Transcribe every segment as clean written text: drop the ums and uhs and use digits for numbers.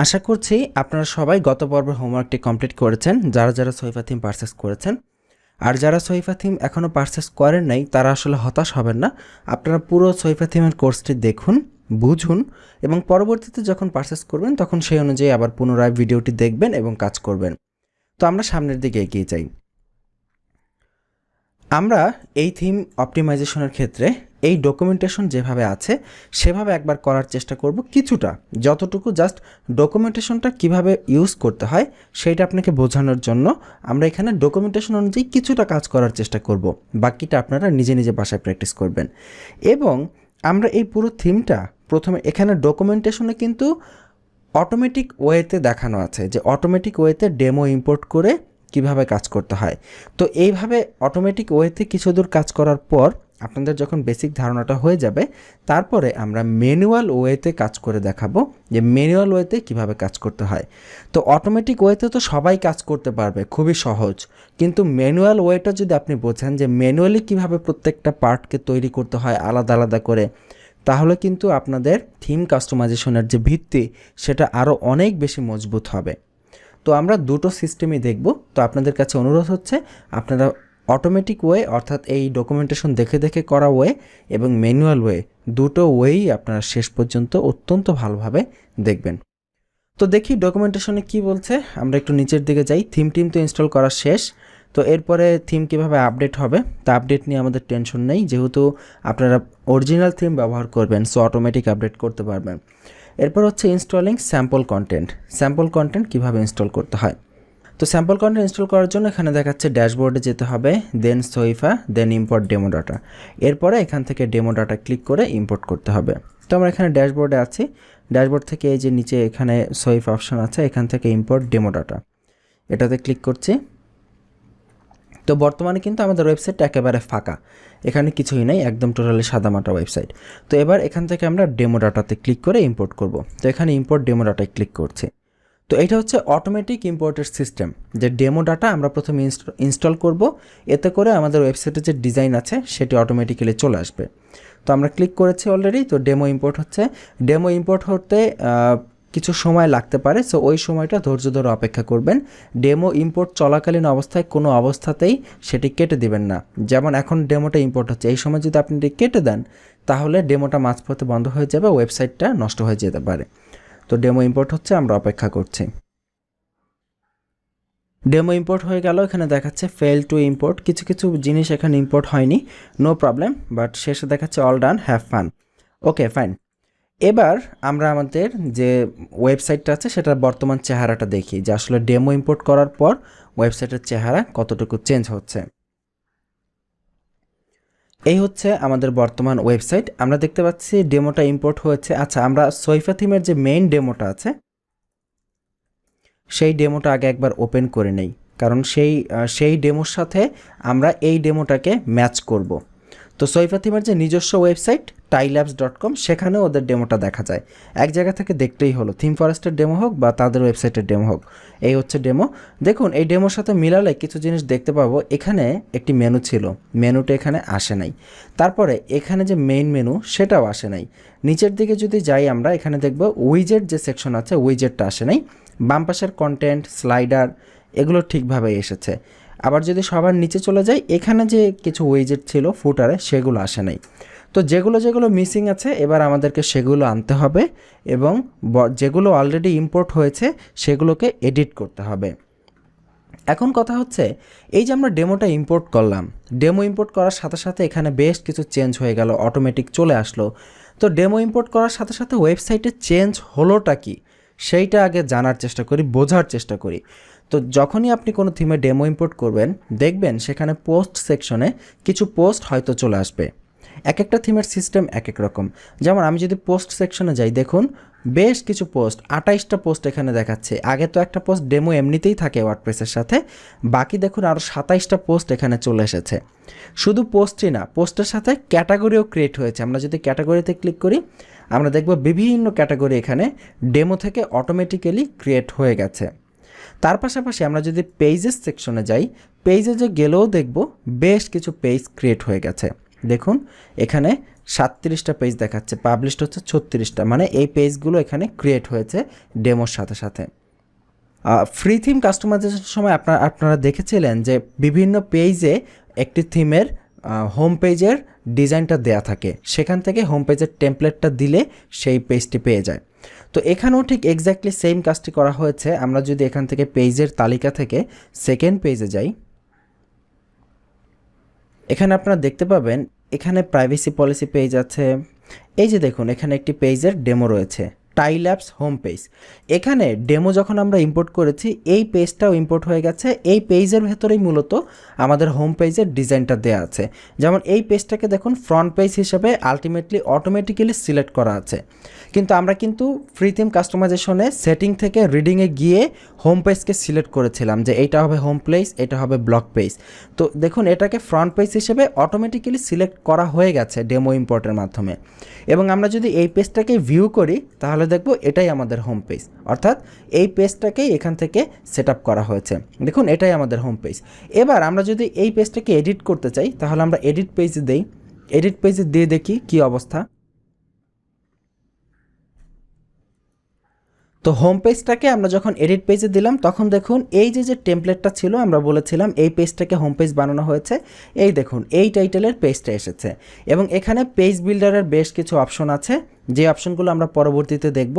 আশা করছি আপনারা সবাই গত পর্বের হোমওয়ার্কটি কমপ্লিট করেছেন, যারা যারা সহিফা থিম পারচেস করেছেন। আর যারা সহিফা থিম এখনও পারচেস করেন নাই তারা আসলে হতাশ হবেন না। আপনারা পুরো সহিফা থিমের কোর্সটি দেখুন, বুঝুন এবং পরবর্তীতে যখন পারচেস করবেন তখন সেই অনুযায়ী আবার পুনরায় ভিডিওটি দেখবেন এবং কাজ করবেন। তো আমরা সামনের দিকে এগিয়ে যাই। আমরা এই থিম অপটিমাইজেশনের ক্ষেত্রে এই ডকুমেন্টেশন যেভাবে আছে সেভাবে একবার করার চেষ্টা করব, কিছুটা যতটুকু জাস্ট ডকুমেন্টেশনটা কিভাবে ইউজ করতে হয় সেইটা আপনাকে বোঝানোর জন্য আমরা এখানে ডকুমেন্টেশন অনুযায়ী কিছুটা কাজ করার চেষ্টা করব, বাকিটা আপনারা নিজে নিজে বাসায় প্র্যাকটিস করবেন। এবং আমরা এই পুরো থিমটা প্রথমে এখানে ডকুমেন্টেশনে কিন্তু অটোমেটিক ওয়েতে দেখানো আছে যে অটোমেটিক ওয়েতে ডেমো ইম্পোর্ট করে কিভাবে কাজ করতে হয়। তো এইভাবে অটোমেটিক ওয়েতে কিছু দূর কাজ করার পর আপনাদের যখন বেসিক ধারণাটা হয়ে যাবে, তারপরে আমরা ম্যানুয়াল ওয়েতে কাজ করে দেখাবো যে ম্যানুয়াল ওয়েতে কিভাবে কাজ করতে হয়। তো অটোমেটিক ওয়েতে তো সবাই কাজ করতে পারবে, খুবই সহজ, কিন্তু ম্যানুয়াল ওয়েটা যদি আপনি বোঝেন যে ম্যানুয়ালি কিভাবে প্রত্যেকটা পার্টকে তৈরি করতে হয় আলাদা আলাদা করে, তাহলে কিন্তু আপনাদের থিম কাস্টমাইজেশনের যে ভিত্তি সেটা আরও অনেক বেশি মজবুত হবে। তো আমরা দুটো সিস্টেমই দেখব। তো আপনাদের কাছে অনুরোধ হচ্ছে আপনারা অটোমেটিক ওয়ে অর্থাৎ এই ডকুমেন্টেশন দেখে দেখে করা ওয়ে এবং ম্যানুয়াল ওয়ে দুটো ওয়েই আপনারা শেষ পর্যন্ত অত্যন্ত ভালোভাবে দেখবেন। তো দেখি ডকুমেন্টেশনে কি বলছে। আমরা একটু নিচের দিকে যাই। থিম তো ইনস্টল করা শেষ। তো এরপরে থিম কীভাবে আপডেট হবে তা আপডেট নিয়ে আমাদের টেনশন নেই, যেহেতু আপনারা অরিজিনাল থিম ব্যবহার করবেন সো অটোমেটিক আপডেট করতে পারবেন। এরপর হচ্ছে ইনস্টলিং স্যাম্পল কন্টেন্ট কীভাবে ইনস্টল করতে হয়। তো স্যাম্পল কন্টেন্ট ইনস্টল করার জন্য এখানে দেখাচ্ছে ড্যাশবোর্ডে যেতে হবে, দেন সহিফা, দেন ইম্পোর্ট ডেমো ডাটা। এরপরে এখান থেকে ডেমো ডাটা ক্লিক করে ইম্পোর্ট করতে হবে। তো আমরা এখানে ড্যাশবোর্ডে আছি। ড্যাশবোর্ড থেকে এই যে নিচে এখানে সহিফা অপশন আছে, এখান থেকে ইম্পোর্ট ডেমো ডাটা এটাতে ক্লিক করছি। তো বর্তমানে কিন্তু আমাদের ওয়েবসাইটটা একেবারে ফাঁকা, এখানে কিছুই নেই, একদম টোটালি সাদামাটা ওয়েবসাইট। তো এবার এখান থেকে আমরা ডেমো ডাটাতে ক্লিক করে ইম্পোর্ট করব। তো এখানে ইম্পোর্ট ডেমো ডাটায় ক্লিক করছি। তো এটা হচ্ছে অটোমেটিক ইম্পোর্টের সিস্টেম, যে ডেমো ডাটা আমরা প্রথমে ইনস্টল করব, এতে করে আমাদের ওয়েবসাইটের যে ডিজাইন আছে সেটি অটোমেটিক্যালি চলে আসবে। তো আমরা ক্লিক করেছি অলরেডি। তো ডেমো ইম্পোর্ট হচ্ছে। ডেমো ইম্পোর্ট হতে কিছু সময় লাগতে পারে, সো ওই সময়টা ধৈর্য ধরে অপেক্ষা করবেন। ডেমো ইম্পোর্ট চলাকালীন অবস্থায় কোনো অবস্থাতেই সেটি কেটে দিবেন না। যেমন এখন ডেমোটা ইম্পোর্ট হচ্ছে, এই সময় যদি আপনি এটি কেটে দেন তাহলে ডেমোটা মাঝপথে বন্ধ হয়ে যাবে, ওয়েবসাইটটা নষ্ট হয়ে যেতে পারে। তো ডেমো ইম্পোর্ট হচ্ছে, আমরা অপেক্ষা করছি। ডেমো ইম্পোর্ট হয়ে গেল, এখানে দেখাচ্ছে ফেল টু ইম্পোর্ট, কিছু কিছু জিনিস এখানে ইম্পোর্ট হয়নি, নো প্রবলেম, বাট শেষে দেখাচ্ছে all done, have fun. Okay fine. এবার আমরা আমাদের যে ওয়েবসাইটটা আছে সেটার বর্তমান চেহারাটা দেখি, যে আসলে ডেমো ইম্পোর্ট করার পর ওয়েবসাইটের চেহারা কতটুকু চেঞ্জ হচ্ছে। এই হচ্ছে আমাদের বর্তমান ওয়েবসাইট। আমরা দেখতে পাচ্ছি ডেমোটা ইম্পোর্ট হয়েছে। আচ্ছা, আমরা সহিফা থিমের যে মেইন ডেমোটা আছে সেই ডেমোটা আগে একবার ওপেন করে নেই, কারণ সেই ডেমোর সাথে আমরা এই ডেমোটাকে ম্যাচ করব। তো সহিফা থিমের যে নিজস্ব ওয়েবসাইট tailabs.com, সেখানে ওদের ডেমোটা দেখা যায়। এক জায়গা থেকে দেখতেই হলো, থিম ফরেস্টের ডেমো হোক বা তাদের ওয়েবসাইটের ডেমো হোক। এই হচ্ছে ডেমো। দেখুন এই ডেমোর সাথে মিলালে কিছু জিনিস দেখতে পাবো। এখানে একটি মেনু ছিল, মেনুটা এখানে আসে নাই। তারপরে এখানে যে মেইন মেনু সেটাও আসে নাই। নিচের দিকে যদি যাই আমরা, এখানে দেখব উইজেট যে সেকশন আছে উইজেটটা আসে নাই। বাম পাশের কন্টেন্ট, স্লাইডার এগুলো ঠিকভাবে এসেছে। আবার যদি সবার নিচে চলে যাই, এখানে যে কিছু উইজেট ছিল ফুটারে সেগুলো আসে নাই। তো যেগুলো মিসিং আছে এবার আমাদেরকে সেগুলো আনতে হবে এবং যেগুলো অলরেডি ইম্পোর্ট হয়েছে সেগুলোকে এডিট করতে হবে। এখন কথা হচ্ছে, এই যে আমরা ডেমোটা ইম্পোর্ট করলাম, ডেমো ইম্পোর্ট করার সাথে সাথে এখানে বেশ কিছু চেঞ্জ হয়ে গেল, অটোমেটিক চলে আসলো। তো ডেমো ইম্পোর্ট করার সাথে সাথে ওয়েবসাইটে চেঞ্জ হলোটা কি সেইটা আগে জানার চেষ্টা করি, বোঝার চেষ্টা করি। তো যখনই আপনি কোনো থিমে ডেমো ইম্পোর্ট করবেন দেখবেন সেখানে পোস্ট সেকশনে কিছু পোস্ট হয়তো চলে আসবে। এক একটা থিমের সিস্টেম এক এক রকম। যেমন আমি যদি পোস্ট সেকশনে যাই, দেখুন বেশ কিছু পোস্ট, 28টা পোস্ট এখানে দেখাচ্ছে। আগে তো একটা পোস্ট ডেমো এমনিতেই থাকে ওয়ার্ডপ্রেসের সাথে, বাকি দেখুন আরও 27টা পোস্ট এখানে চলে এসেছে। শুধু পোস্টই না, পোস্টের সাথে ক্যাটাগরিও ক্রিয়েট হয়েছে। আমরা যদি ক্যাটাগরিতে ক্লিক করি আমরা দেখব বিভিন্ন ক্যাটাগরি এখানে ডেমো থেকে অটোমেটিক্যালি ক্রিয়েট হয়ে গেছে। তার পাশাপাশি আমরা যদি পেজেস সেকশনে যাই, পেজে গেলেও দেখব বেশ কিছু পেজ ক্রিয়েট হয়ে গেছে। দেখুন এখানে 37টা পেজ দেখাচ্ছে, পাবলিশড হচ্ছে 36টা, মানে এই পেজগুলো এখানে ক্রিয়েট হয়েছে ডেমোর সাথে সাথে। ফ্রি থিম কাস্টমাইজেশনের সময় আপনারা দেখেছিলেন যে বিভিন্ন পেজে একটি থিমের হোম পেজের ডিজাইনটা দেয়া থাকে, সেখান থেকে হোম পেজের টেমপ্লেটটা দিলে সেই পেজটি পেয়ে যায়। তো এখানেও ঠিক এক্স্যাক্টলি সেম কাজটি করা হয়েছে। আমরা যদি এখান থেকে পেজের তালিকা থেকে সেকেন্ড পেজে যাই, এখানে আপনারা দেখতে পাবেন এখানে প্রাইভেসি পলিসি পেজ আছে। এই যে দেখুন এখানে একটি পেজের ডেমো রয়েছে, টাইল অ্যাপস হোম পেজ। এখানে ডেমো যখন আমরা ইম্পোর্ট করেছি এই পেজটাও ইম্পোর্ট হয়ে গেছে। এই পেজের ভেতরেই মূলত আমাদের হোম পেজের ডিজাইনটা দেওয়া আছে। যেমন এই পেজটাকে দেখুন ফ্রন্ট পেজ হিসেবে আলটিমেটলি অটোমেটিক্যালি সিলেক্ট করা আছে, কিন্তু আমরা কিন্তু ফ্রি থিম কাস্টমাইজেশনে সেটিং থেকে রিডিংয়ে গিয়ে হোম পেজকে সিলেক্ট করেছিলাম যে এইটা হবে হোম পেজ, এটা হবে ব্লগ পেজ। তো দেখুন এটাকে ফ্রন্ট পেজ হিসেবে অটোমেটিক্যালি সিলেক্ট করা হয়ে গেছে ডেমো ইম্পোর্টের মাধ্যমে। এবং আমরা যদি এই পেজটাকে ভিউ করি তাহলে দেখব এটাই আমাদের হোম পেজ, অর্থাৎ এই পেজটাকেই এখান থেকে সেট আপ করা হয়েছে। দেখুন এটাই আমাদের হোম পেজ। এবার আমরা যদি এই পেজটাকে এডিট করতে চাই তাহলে আমরা এডিট পেজে দেই, এডিট পেজে দিয়ে দেখি কি অবস্থা। তো হোম পেজটাকে আমরা যখন এডিট পেজে দিলাম তখন দেখুন এই যে টেমপ্লেটটা ছিল, আমরা বলেছিলাম এই পেজটাকে হোম পেজ বানানো হয়েছে, এই দেখুন এই টাইটেলের পেজটা এসেছে। এবং এখানে পেজ বিল্ডারের বেশ কিছু অপশন আছে, যে অপশনগুলো আমরা পরবর্তীতে দেখব।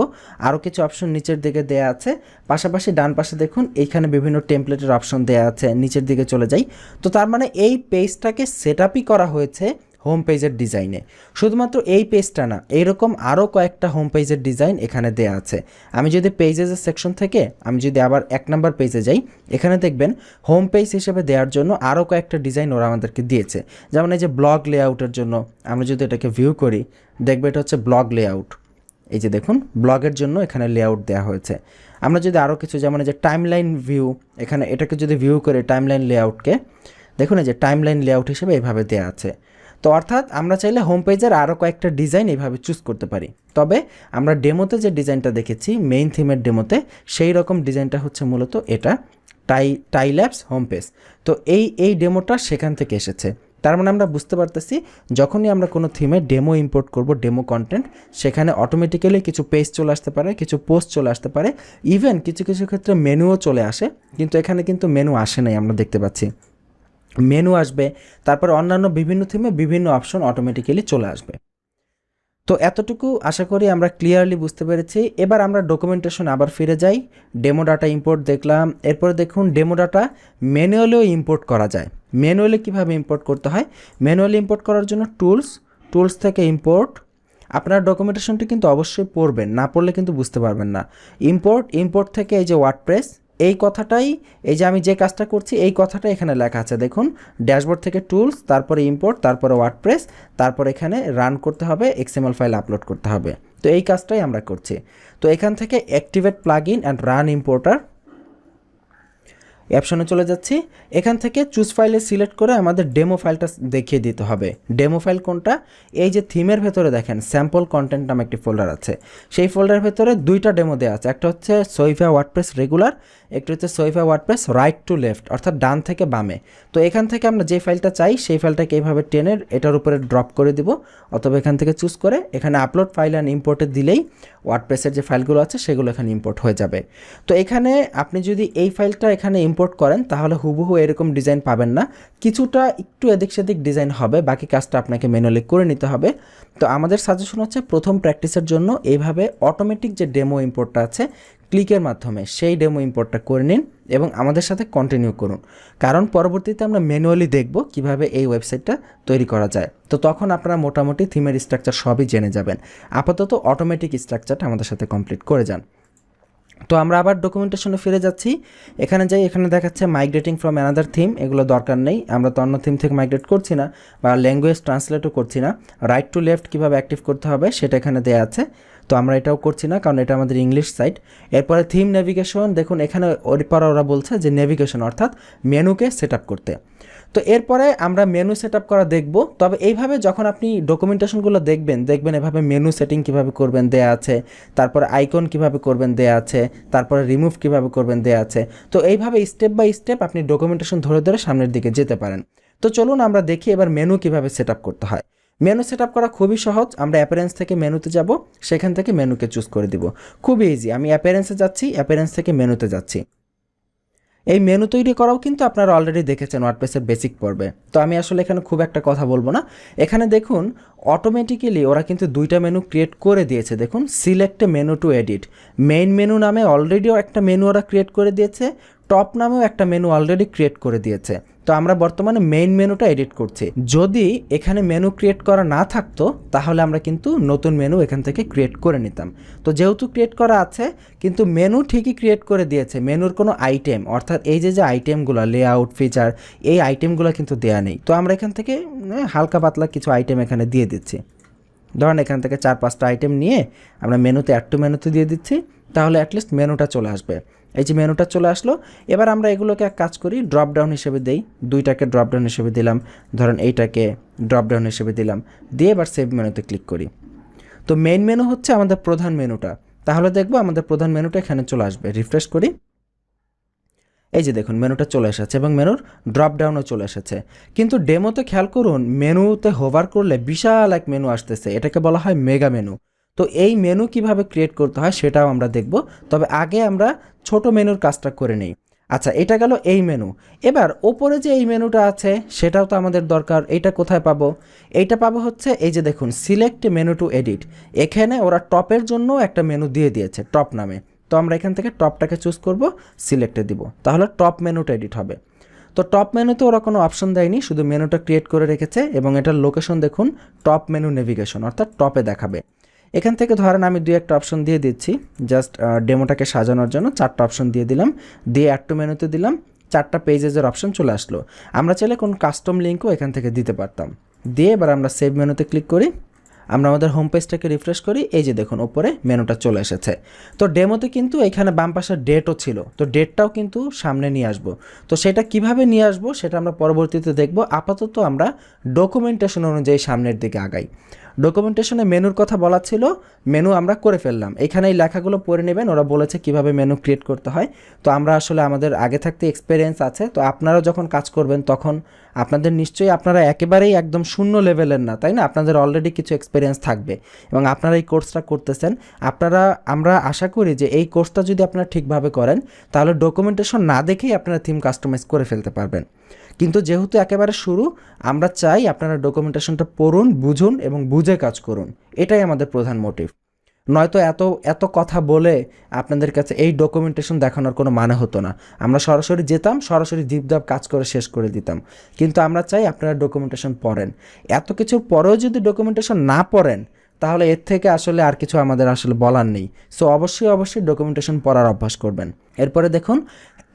আরও কিছু অপশন নিচের দিকে দেয়া আছে, পাশাপাশি ডান পাশে দেখুন এইখানে বিভিন্ন টেমপ্লেটের অপশন দেয়া আছে। নিচের দিকে চলে যাই, তো তার মানে এই পেজটাকে সেট আপই করা হয়েছে হোম পেজের ডিজাইনে। শুধুমাত্র এই পেজটা না, এইরকম আরও কয়েকটা হোম পেজের ডিজাইন এখানে দেয়া আছে। আমি যদি পেজেসের সেকশন থেকে আমি যদি আবার 1 নম্বর পেজে যাই, এখানে দেখবেন হোম পেজ হিসেবে দেওয়ার জন্য আরও কয়েকটা ডিজাইন ওরা আমাদেরকে দিয়েছে। যেমন এই যে ব্লগ লেআউটের জন্য আমরা যদি এটাকে ভিউ করি, দেখবে এটা হচ্ছে ব্লগ লেআউট। এই যে দেখুন ব্লগের জন্য এখানে লেআউট দেওয়া হয়েছে। আমরা যদি আরও কিছু, যেমন এই যে টাইমলাইন ভিউ, এখানে এটাকে যদি ভিউ করে টাইমলাইন লেআউটকে দেখুন, এই যে টাইমলাইন লেআউট হিসেবে এইভাবে দেওয়া আছে। তো অর্থাৎ আমরা চাইলে হোম পেজের আরও কয়েকটা ডিজাইন এইভাবে চুজ করতে পারি। তবে আমরা ডেমোতে যে ডিজাইনটা দেখেছি মেইন থিমের ডেমোতে, সেই রকম ডিজাইনটা হচ্ছে মূলত এটা টাইল অ্যাপস হোম পেজ। তো এই ডেমোটা সেখান থেকে এসেছে। তার মানে আমরা বুঝতে পারতেছি যখনই আমরা কোনো থিমে ডেমো ইম্পোর্ট করব, ডেমো কন্টেন্ট, সেখানে অটোমেটিক্যালি কিছু পেজ চলে আসতে পারে, কিছু পোস্ট চলে আসতে পারে, ইভেন কিছু কিছু ক্ষেত্রে মেনুও চলে আসে। কিন্তু এখানে কিন্তু মেনু আসে নাই, আমরা দেখতে পাচ্ছি মেনু আসবে, তারপর অন্যান্য বিভিন্ন থিমে বিভিন্ন অপশন অটোমেটিক্যালি চলে আসবে। তো এতটুকু আশা করি আমরা ক্লিয়ারলি বুঝতে পেরেছি। এবার আমরা ডকুমেন্টেশন আবার ফিরে যাই। ডেমো ডাটা ইম্পোর্ট দেখলাম, এরপরে দেখুন ডেমো ডাটা ম্যানুয়ালিও ইম্পোর্ট করা যায়। ম্যানুয়ালি কীভাবে ইম্পোর্ট করতে হয়, ম্যানুয়ালি ইম্পোর্ট করার জন্য টুলস থেকে ইম্পোর্ট। আপনার ডকুমেন্টেশনটি কিন্তু অবশ্যই পড়বেন, না পড়লে কিন্তু বুঝতে পারবেন না। ইম্পোর্ট থেকে এই যে ওয়ার্ডপ্রেস, এই কথাটাই, এই যে আমি যে কাজটা করছি এই কথাটা এখানে লেখা আছে। দেখুন ড্যাশবোর্ড থেকে টুলস, তারপরে ইম্পোর্ট, তারপরে ওয়ার্ডপ্রেস, তারপর এখানে রান করতে হবে, এক্সএমএল ফাইল আপলোড করতে হবে। তো এই কাজটাই আমরা করছি। তো এখান থেকে activate plugin and run importer অপশনে চলে যাচ্ছি। এখান থেকে চুজ ফাইলে সিলেক্ট করে আমাদের ডেমো ফাইলটা দেখিয়ে দিতে হবে। ডেমো ফাইল কোনটা, এই যে থিমের ভেতরে দেখেন স্যাম্পল কন্টেন্ট নামে একটি ফোল্ডার আছে, সেই ফোল্ডারের ভেতরে 2টা ডেমো দেওয়া আছে। একটা হচ্ছে সহিফা ওয়ার্ডপ্রেস রেগুলার, একটা হচ্ছে সহিফা ওয়ার্ডপ্রেস রাইট টু লেফট, অর্থাৎ ডান থেকে বামে। তো এখান থেকে আমরা যে ফাইলটা চাই সেই ফাইলটাকে এইভাবে টেনে এটার উপরে ড্রপ করে দিব, অথবা এখান থেকে চুজ করে এখানে আপলোড ফাইল অ্যান্ড ইম্পোর্টে দিলেই ওয়ার্ডপ্রেসের যে ফাইলগুলো আছে সেগুলো এখানে ইম্পোর্ট হয়ে যাবে। তো এখানে আপনি যদি এই ফাইলটা এখানে ইম্পোর্ট করেন তাহলে হুবহু এরকম ডিজাইন পাবেন না, কিছুটা একটু এদিক সেদিক ডিজাইন হবে, বাকি কাজটা আপনাকে ম্যানুয়ালি করে নিতে হবে। তো আমাদের সাজেশন হচ্ছে প্রথম প্র্যাকটিসের জন্য এইভাবে অটোমেটিক যে ডেমো ইম্পোর্টটা আছে ক্লিকের মাধ্যমে সেই ডেমো ইম্পোর্টটা করে নিন এবং আমাদের সাথে কন্টিনিউ করুন, কারণ পরবর্তীতে আমরা ম্যানুয়ালি দেখব কিভাবে এই ওয়েবসাইটটা তৈরি করা যায়। তো তখন আপনারা মোটামুটি থিমের স্ট্রাকচার সবই জেনে যাবেন। আপাতত অটোমেটিক স্ট্রাকচারটা আমাদের সাথে কমপ্লিট করে যান। তো আমরা আবার ডকুমেন্টেশনে ফিরে যাচ্ছি, এখানে যাই, এখানে দেখাচ্ছে মাইগ্রেটিং ফ্রম অ্যানাদার থিম, এগুলো দরকার নেই, আমরা তো অন্য থিম থেকে মাইগ্রেট করছি না বা ল্যাঙ্গুয়েজ ট্রান্সলেটও করছি না। রাইট টু লেফট কীভাবে অ্যাক্টিভ করতে হবে সেটা এখানে দেওয়া আছে, তো আমরা এটাও করছি না কারণ এটা আমাদের ইংলিশ সাইট। এরপরে থিম নেভিগেশন, দেখুন এখানে ওরা বলছে যে নেভিগেশন অর্থাৎ মেনুকে সেট আপ করতে। তো এরপরে আমরা মেনু সেট আপ করা দেখব। তবে এইভাবে যখন আপনি ডকুমেন্টেশনগুলো দেখবেন এভাবে মেনু সেটিং কীভাবে করবেন দেয়া আছে, তারপরে আইকন কীভাবে করবেন দেয়া আছে, তারপরে রিমুভ কীভাবে করবেন দেয়া আছে। তো এইভাবে স্টেপ বাই স্টেপ আপনি ডকুমেন্টেশন ধরে ধরে সামনের দিকে যেতে পারেন। তো চলুন আমরা দেখি এবার মেনু কীভাবে সেট আপ করতে হয়। মেনু সেট আপ করা খুবই সহজ। আমরা অ্যাপিয়ারেন্স থেকে মেনুতে যাব, সেখান থেকে মেনুকে চুজ করে দিব। খুবই ইজি। আমি অ্যাপিয়ারেন্সে যাচ্ছি, অ্যাপিয়ারেন্স থেকে মেনুতে যাচ্ছি। এই মেনু তৈরি করাও কিন্তু আপনারা অলরেডি দেখেছেন ওয়ার্ডপ্রেসের বেসিক পর্বে, তো আমি আসলে এখানে খুব একটা কথা বলবো না। এখানে দেখুন অটোমেটিক্যালি ওরা কিন্তু দুইটা মেনু ক্রিয়েট করে দিয়েছে। দেখুন সিলেক্ট এ menu two edit, main menu নামে অলরেডিও একটা মেনু ওরা ক্রিয়েট করে দিয়েছে, টপ নামেও একটা মেনু অলরেডি ক্রিয়েট করে দিয়েছে। তো আমরা বর্তমানে মেইন মেনুটা এডিট করছি। যদি এখানে মেনু ক্রিয়েট করা না থাকতো তাহলে আমরা কিন্তু নতুন মেনু এখান থেকে ক্রিয়েট করে নিতাম। তো যেহেতু ক্রিয়েট করা আছে, কিন্তু মেনু ঠিকই ক্রিয়েট করে দিয়েছে, মেনুর কোনো আইটেম অর্থাৎ এই যে আইটেমগুলো লেআউট ফিচার, এই আইটেমগুলো কিন্তু দেয়া নেই। তো আমরা এখান থেকে হালকা পাতলা কিছু আইটেম এখানে দিয়ে দিচ্ছি। ধরেন এখান থেকে 4-5টা আইটেম নিয়ে আমরা মেনুতে অ্যাড টু মেনুতে দিয়ে দিচ্ছি, তাহলে অ্যাটলিস্ট মেনুটা চলে আসবে। এই যে মেনুটা চলে আসলো। এবার আমরা এগুলোকে এক কাজ করি, ড্রপ ডাউন হিসেবে দেই। দুইটাকে ড্রপ ডাউন হিসেবে দিলাম, ধরেন এইটাকে ড্রপ ডাউন হিসেবে দিলাম, দিয়ে এবার সেভ মেনুতে ক্লিক করি। তো মেইন মেনু হচ্ছে আমাদের প্রধান মেনুটা, তাহলে দেখবো আমাদের প্রধান মেনুটা এখানে চলে আসবে। রিফ্রেশ করি, এই যে দেখুন মেনুটা চলে এসেছে এবং মেনুর ড্রপ ডাউনও চলে এসেছে। কিন্তু ডেমোতে খেয়াল করুন, মেনুতে হোভার করলে বিশাল এক মেনু আসতেছে, এটাকে বলা হয় মেগা মেনু। তো এই মেনু কিভাবে ক্রিয়েট করতে হয় সেটাও আমরা দেখব, তবে আগে আমরা ছোট মেনুর কাজটা করে নিই। আচ্ছা, এটা গেল এই মেনু। এবার ওপরে যে এই মেনুটা আছে সেটাও তো আমাদের দরকার। এইটা কোথায় পাবো? এইটা পাবো হচ্ছে এই যে দেখুন সিলেক্ট মেনু টু এডিট, এখানে ওরা টপের জন্য একটা মেনু দিয়ে দিয়েছে টপ নামে। তো আমরা এখান থেকে টপটাকে চুজ করব, সিলেক্টে দিব, তাহলে টপ মেনুটা এডিট হবে। তো টপ মেনুতে ওরা কোনো অপশন দেয়নি, শুধু মেনুটা ক্রিয়েট করে রেখেছে এবং এটার লোকেশন দেখুন টপ মেনু নেভিগেশন, অর্থাৎ টপে দেখাবে। এখান থেকে ধরেন আমি 2-1টা অপশন দিয়ে দিচ্ছি, জাস্ট ডেমোটাকে সাজানোর জন্য 4টা অপশন দিয়ে দিলাম, দিয়ে অ্যাড টু মেনুতে দিলাম, 4টা পেজেসের অপশন চলে আসলো। আমরা চাইলে কোন কাস্টম লিঙ্কও এখান থেকে দিতে পারতাম। দিয়ে এবার আমরা সেভ মেনুতে ক্লিক করি, আমরা আমাদের হোম পেজটাকে রিফ্রেশ করি, এই যে দেখুন ওপরে মেনুটা চলে এসেছে। তো ডেমোতে কিন্তু এখানে বাম পাশের ডেটও ছিল, তো ডেটটাও কিন্তু সামনে নিয়ে আসবো। তো সেটা কিভাবে নিয়ে আসবো সেটা আমরা পরবর্তীতে দেখব। আপাতত আমরা ডকুমেন্টেশন অনুযায়ী সামনের দিকে আগাই। ডকুমেন্টেশনে মেনুর কথা বলা ছিল, মেনু আমরা করে ফেললাম। এখানে এই লেখাগুলো পড়ে নেবেন, ওরা বলেছে কিভাবে মেনু ক্রিয়েট করতে হয়। তো আমরা আসলে আমাদের আগে থাকতে এক্সপিরিয়েন্স আছে, তো আপনারা যখন কাজ করবেন তখন আপনাদের নিশ্চয়ই, আপনারা একেবারেই একদম শূন্য লেভেলের না, তাই না? আপনাদের অলরেডি কিছু এক্সপিরিয়েন্স থাকবে এবং আপনারা এই কোর্সটা করতেছেন। আমরা আশা করি যে এই কোর্সটা যদি আপনারা ঠিকভাবে করেন তাহলে ডকুমেন্টেশন না দেখেই আপনারা থিম কাস্টমাইজ করে ফেলতে পারবেন। কিন্তু যেহেতু একেবারে শুরু, আমরা চাই আপনারা ডকুমেন্টেশনটা পড়ুন, বুঝুন এবং বুঝে কাজ করুন, এটাই আমাদের প্রধান মোটিভ। নয়তো এত এত কথা বলে আপনাদের কাছে এই ডকুমেন্টেশন দেখানোর কোনো মানে হতো না। আমরা সরাসরি যেতাম, সরাসরি ডিপদাপ কাজ করে শেষ করে দিতাম। কিন্তু আমরা চাই আপনারা ডকুমেন্টেশন পড়েন। এত কিছুর পরেও যদি ডকুমেন্টেশন না পড়েন তাহলে এর থেকে আসলে আর কিছু আমাদের আসলে বলার নেই। সো অবশ্যই ডকুমেন্টেশন পড়ার অভ্যাস করবেন। এরপরে দেখুন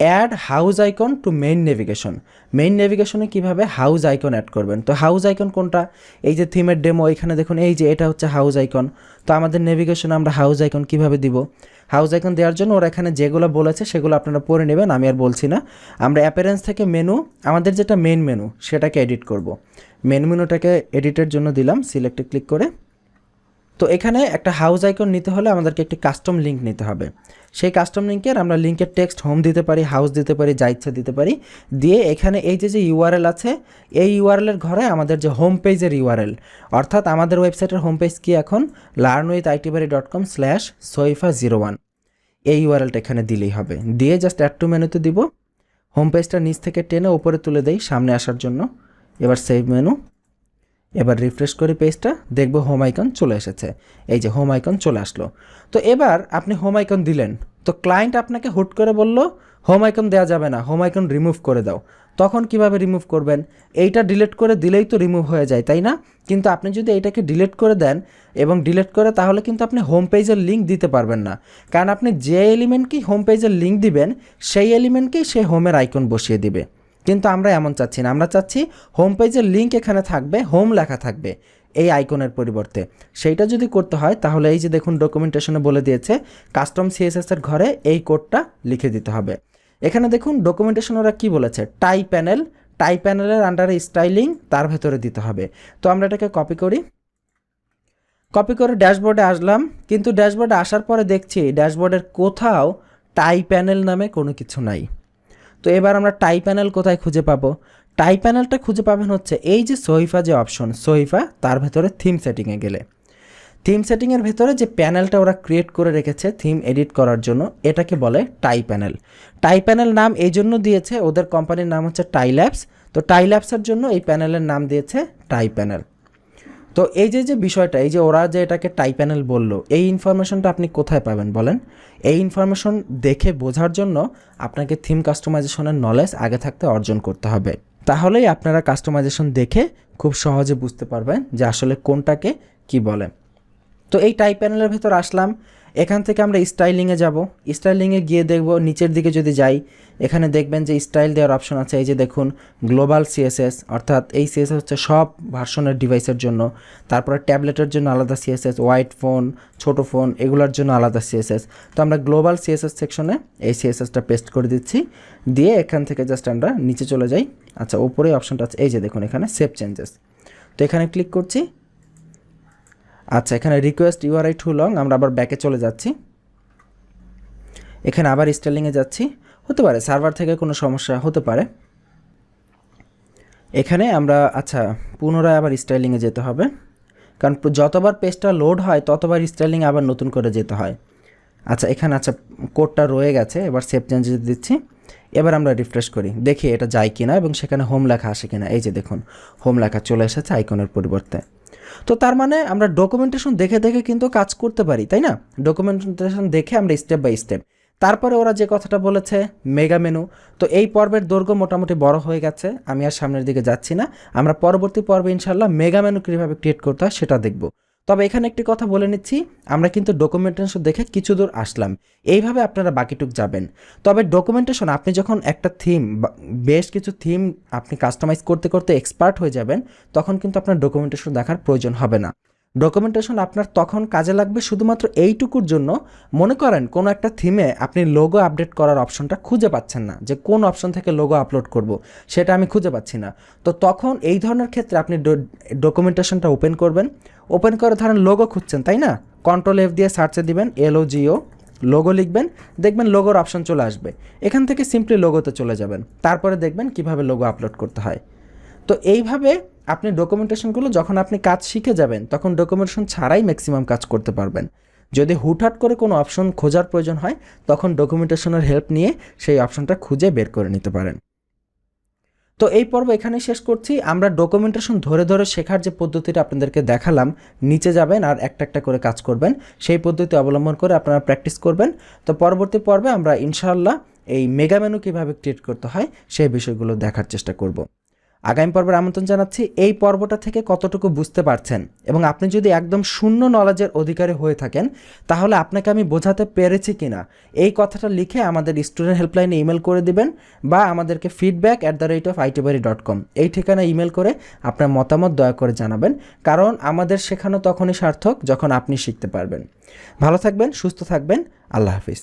add house icon to main navigation. Main নেভিগেশনে কীভাবে হাউস আইকন অ্যাড করবেন? তো হাউস আইকন কোনটা? এই যে থিমের ডেমো, এখানে দেখুন এই যে এটা হচ্ছে হাউস আইকন। তো আমাদের নেভিগেশনে আমরা হাউস আইকন কীভাবে দিব? হাউস আইকন দেওয়ার জন্য ওরা এখানে যেগুলো বলেছে সেগুলো আপনারা পড়ে নেবেন, আমি আর বলছি না। আমরা অ্যাপিয়ারেন্স থেকে মেনু, আমাদের যেটা মেইন মেনু সেটাকে এডিট করব। মেন মেনুটাকে এডিটের জন্য দিলাম, সিলেক্টে ক্লিক করে। তো এখানে একটা হাউস আইকন নিতে হলে আমাদেরকে একটি কাস্টম লিঙ্ক নিতে হবে। সেই কাস্টম লিঙ্কের আমরা লিঙ্কের টেক্সট হোম দিতে পারি, হাউস দিতে পারি, যা ইচ্ছা দিতে পারি। দিয়ে এখানে এই যে ইউআরএল আছে, এই ইউআরএলের ঘরে আমাদের যে হোম পেজের ইউআরএল, অর্থাৎ আমাদের ওয়েবসাইটের হোম পেজ কি এখন learnwithitbari.com/soifa01, এই ইউআরএলটা এখানে দিলেই হবে। দিয়ে জাস্ট অ্যাড টু মেনুতে দিব, হোম পেজটা নিচ থেকে টেনে উপরে তুলে দেই সামনে আসার জন্য। এবার সেভ মেনু, এবার রিফ্রেশ করি পেজটা, দেখবো হোম আইকন চলে এসেছে। এই যে হোম আইকন চলে আসলো। তো এবার আপনি হোম আইকন দিলেন, তো ক্লায়েন্ট আপনাকে হুট করে বলল হোম আইকন দেওয়া যাবে না, হোম আইকন রিমুভ করে দাও। তখন কিভাবে রিমুভ করবেন? এইটা ডিলিট করে দিলেই তো রিমুভ হয়ে যায়, তাই না? কিন্তু আপনি যদি এইটাকে ডিলিট করে দেন এবং ডিলিট করে, তাহলে কিন্তু আপনি হোম পেজের লিঙ্ক দিতে পারবেন না। কারণ আপনি যে এলিমেন্টকেই হোম পেজের লিঙ্ক দিবেন সেই এলিমেন্টকেই সে হোমের আইকন বসিয়ে দিবে। কিন্তু আমরা এমন চাচ্ছি না, আমরা চাচ্ছি হোম পেজের লিঙ্ক এখানে থাকবে, হোম লেখা থাকবে এই আইকনের পরিবর্তে। সেইটা যদি করতে হয় তাহলে এই যে দেখুন ডকুমেন্টেশনে বলে দিয়েছে কাস্টম সিএসএস এর ঘরে এই কোডটা লিখে দিতে হবে। এখানে দেখুন ডকুমেন্টেশন ওরা কি বলেছে, টাই প্যানেলের আন্ডারে স্টাইলিং তার ভেতরে দিতে হবে। তো আমরা এটাকে কপি করে ড্যাশবোর্ডে আসলাম, কিন্তু ড্যাশবোর্ডে আসার পরে দেখছি ড্যাশবোর্ডের কোথাও টাই প্যানেল নামে কোনো কিছু নাই। তো এবার আমরা টাই প্যানেল কোথায় খুঁজে পাবো? টাইপ প্যানেলটা খুঁজে পাবেন হচ্ছে এই যে সহিফা যে অপশন সহিফা, তার ভেতরে থিম সেটিংয়ে গেলে থিম সেটিংয়ের ভেতরে যে প্যানেলটা ওরা ক্রিয়েট করে রেখেছে থিম এডিট করার জন্য, এটাকে বলে টাই প্যানেল। টাই প্যানেল নাম এই জন্য দিয়েছে, ওদের কোম্পানির নাম হচ্ছে টাই ল্যাবস, তো টাই ল্যাবসের জন্য এই প্যানেলের নাম দিয়েছে টাই প্যানেল। তো এই যে বিষয়টা, এই যে ওরা যে এটাকে টাই প্যানেল বললো, এই ইনফরমেশনটা আপনি কোথায় পাবেন বলেন? এই ইনফরমেশন দেখে বোঝার জন্য আপনাকে থিম কাস্টমাইজেশনের নলেজ আগে থাকতে অর্জন করতে হবে, তাহলেই আপনারা কাস্টমাইজেশন দেখে খুব সহজে বুঝতে পারবেন যে আসলে কোনটাকে কি বলে। তো এই টাইপ প্যানেলের ভেতর আসলাম, এখান থেকে আমরা স্টাইলিংয়ে যাব। স্টাইলিংয়ে গিয়ে দেখব নিচের দিকে যদি যাই, এখানে দেখবেন যে স্টাইল দেওয়ার অপশন আছে। এই যে দেখুন গ্লোবাল সিএসএস, অর্থাৎ এই সিএসএস হচ্ছে সব ভার্সনের ডিভাইসের জন্য। তারপরে ট্যাবলেটের জন্য আলাদা সিএসএস, হোয়াইট ফোন, ছোট ফোন, এগুলোর জন্য আলাদা সিএসএস। তো আমরা গ্লোবাল সিএসএস সেকশনে এই সিএসএসটা পেস্ট করে দিচ্ছি, দিয়ে এখান থেকে জাস্ট আমরা নিচে চলে যাই। আচ্ছা, উপরে অপশনটা আছে, এই যে দেখুন এখানে সেভ চেঞ্জেস, তো এখানে ক্লিক করছি। আচ্ছা, এখানে রিকোয়েস্ট ইউআরআই টু লং, আমরা আবার ব্যাকে চলে যাচ্ছি। এখানে আবার স্টাইলিংয়ে যাচ্ছি, হতে পারে সার্ভার থেকে কোনো সমস্যা হতে পারে। এখানে আমরা আচ্ছা পুনরায় আবার স্টাইলিংয়ে যেতে হবে, কারণ যতবার পেজটা লোড হয় ততবার স্টাইলিং আবার নতুন করে যেতে হয়। আচ্ছা, এখানে আচ্ছা কোডটা রয়ে গেছে, এবার সেভ চেঞ্জেস দিচ্ছি। এবার আমরা রিফ্রেশ করি, দেখি এটা যায় কিনা এবং সেখানে হোম লেখা আসে কিনা। এই যে দেখুন হোম লেখা চলে এসেছে আইকনের পরিবর্তে। তো তার মানে আমরা ডকুমেন্টেশন দেখে দেখে কিন্তু কাজ করতে পারি, তাই না? ডকুমেন্টেশন দেখে আমরা স্টেপ বাই স্টেপ। তারপরে ওরা যে কথাটা বলেছে মেগা মেনু, তো এই পর্বের দৈর্ঘ্য মোটামুটি বড় হয়ে গেছে, আমি আর সামনের দিকে যাচ্ছি না। আমরা পরবর্তী পর্বে ইনশাল্লাহ মেগা মেনু কীভাবে ক্রিয়েট করতে হয় সেটা দেখব। তবে এখানে একটি কথা বলে নিচ্ছি, আমরা কিন্তু ডকুমেন্টেশন দেখে কিছু দূর আসলাম, এইভাবে আপনারা বাকিটুক যাবেন। তবে ডকুমেন্টেশন আপনি যখন একটা থিম, বেশ কিছু থিম আপনি কাস্টমাইজ করতে করতে এক্সপার্ট হয়ে যাবেন, তখন কিন্তু আপনার ডকুমেন্টেশন দেখার প্রয়োজন হবে না। ডকুমেন্টেশন আপনার তখন কাজে লাগবে শুধুমাত্র এইটুকুর জন্য, মনে করেন কোনো একটা থিমে আপনি লোগো আপডেট করার অপশনটা খুঁজে পাচ্ছেন না, যে কোন অপশন থেকে লোগো আপলোড করব সেটা আমি খুঁজে পাচ্ছি না। তো তখন এই ধরনের ক্ষেত্রে আপনি ডকুমেন্টেশনটা ওপেন করবেন, ওপেন করে ধরেন লোগো খুঁজছেন, তাই না? কন্ট্রোল এফ দিয়ে সার্চে দিবেন LOGO, লোগো লিখবেন, দেখবেন লোগোর অপশন চলে আসবে। এখান থেকে সিম্পলি লোগোতে চলে যাবেন, তারপরে দেখবেন কিভাবে লোগো আপলোড করতে হয়। তো এইভাবে আপনি ডকুমেন্টেশনগুলো যখন আপনি কাজ শিখে যাবেন, তখন ডকুমেন্টেশন ছাড়াই ম্যাক্সিমাম কাজ করতে পারবেন। যদি হুটহাট করে কোনো অপশন খোঁজার প্রয়োজন হয়, তখন ডকুমেন্টেশনের হেল্প নিয়ে সেই অপশনটা খুঁজে বের করে নিতে পারেন। তো এই পর্ব এখানেই শেষ করছি। আমরা ডকুমেন্টেশন ধরে ধরে শেখার যে পদ্ধতিটা আপনাদেরকে দেখালাম, নিচে যাবেন আর একটা একটা করে কাজ করবেন, সেই পদ্ধতি অবলম্বন করে আপনারা প্র্যাকটিস করবেন। তো পরবর্তী পর্বে আমরা ইনশাআল্লাহ এই মেগা মেনু কীভাবে ক্রিয়েট করতে হয় সেই বিষয়গুলো দেখার চেষ্টা করব। আগামী পর্বের আমন্ত্রণ জানাচ্ছি। এই পর্বটা থেকে কতটুকু বুঝতে পারছেন, এবং আপনি যদি একদম শূন্য নলেজের অধিকারী হয়ে থাকেন, তাহলে আপনাকে আমি বোঝাতে পেরেছি কিনা এই কথাটা লিখে আমাদের স্টুডেন্ট হেল্পলাইনে ইমেল করে দিবেন, বা আমাদেরকে feedback@itbari.com এই ঠিকানায় ইমেল করে আপনার মতামত দয়া করে জানাবেন, কারণ আমাদের শেখানো তখনই সার্থক যখন আপনি শিখতে পারবেন। ভালো থাকবেন, সুস্থ থাকবেন, আল্লাহ হাফিজ।